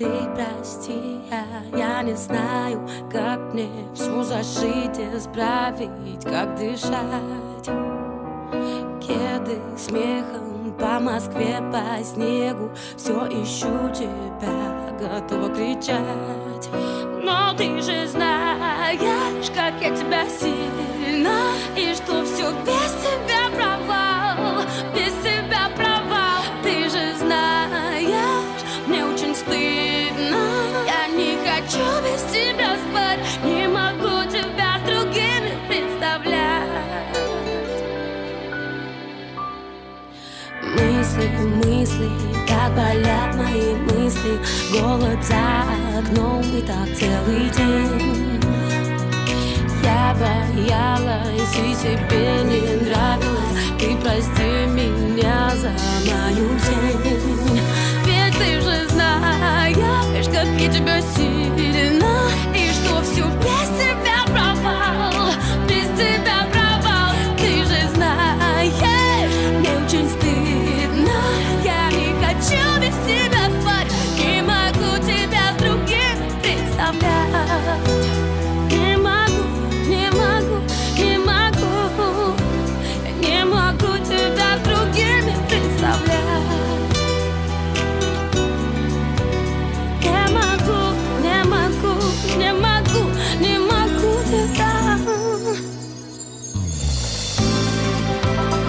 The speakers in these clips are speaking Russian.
Ты прости, я не знаю, как мне всю зашить, исправить, как дышать. Кеды смехом по Москве, по снегу, все ищу тебя, готова кричать. Но ты же знаешь, как я тебя сильно, и что все без тебя провал, без тебя провал. Ты же знаешь, мне очень стыдно, я не хочу без тебя спать, не могу тебя с другими представлять. Мысли, так болят мои мысли. Голод за окном и так целый день. Я боялась и себе не нравилась. Ты прости меня за мою тень. Ведь ты же знаешь, как я тебя сильно, и что все без тебя провал, без тебя провал. Ты же знаешь, мне очень стыдно, я не хочу без тебя спать, не могу тебя с другим представлять. Не могу, не могу, не могу, я не могу тебя с другими представлять. Не могу, не могу, не могу, не могу тебя.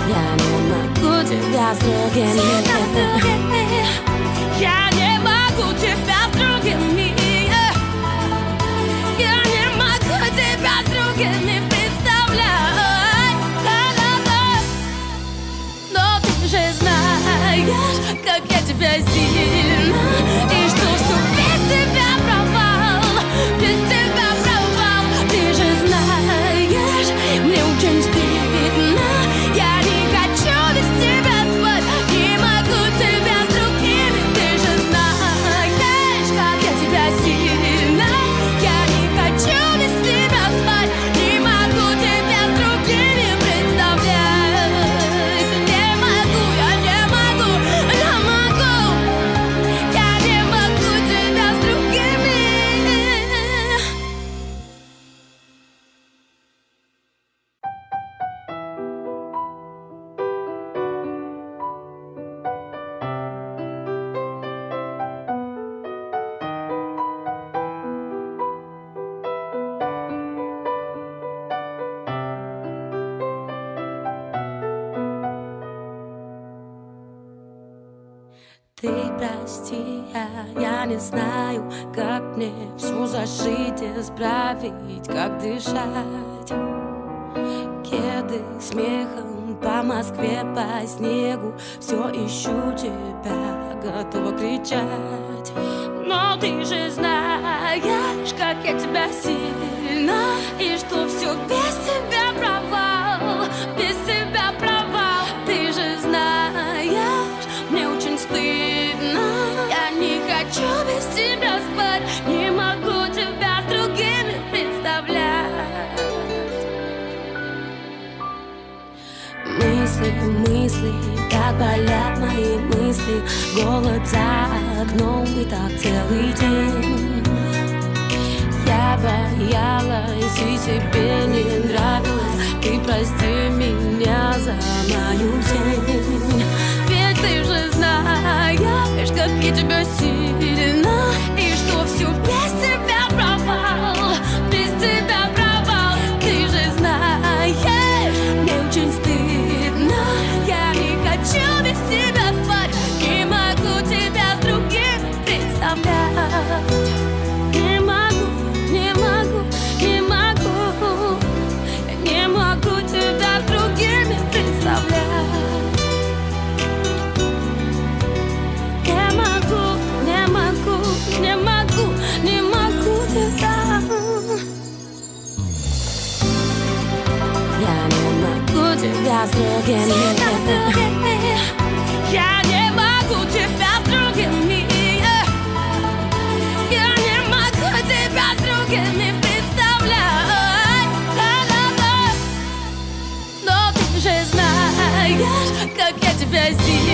Я не могу тебя с другими. Я не могу тебя с другими. Я не могу тебя с другими представлять. Но ты же знаешь, как я тебя сильно, и что все без тебя провал, без тебя провал. Ты же знаешь, мне очень стыдно, я не хочу без тебя спать, не могу тебя с другими. Ты же знаешь, как я тебя сильно, я не хочу без тебя спать, не могу тебя с другими представлять. Не могу, я не могу, я могу, я не могу тебя с другими. Ты прости, я не знаю, как мне всю зашить, исправить, как дышать. Кеды смехом по Москве, по снегу, все ищу тебя, готова кричать. Но ты же знаешь, как я тебя сильно, и что все без тебя провал, без тебя провал. Ты же знаешь, мне очень стыдно, я не хочу без тебя спать, не могу тебя с другими представлять. Мысли, так болят мои мысли. Голод за окном и так целый день. Я боялась и себе не нравилась. Ты прости меня за мою тень. Ведь ты же знаешь, как я тебя сильно, и что все без тебя провал, без тебя провал. Ты же знаешь, мне очень стыдно, я не хочу без тебя спать, не могу тебя с другим представлять. Не могу, не могу, не могу, я не могу тебя с другими представлять. Не могу, не могу, не могу, не могу тебя. Я не могу тебя с другими. Я не могу тебя с другими. Я не могу тебя с другими представлять. Но ты же знаешь, как я тебя сильно.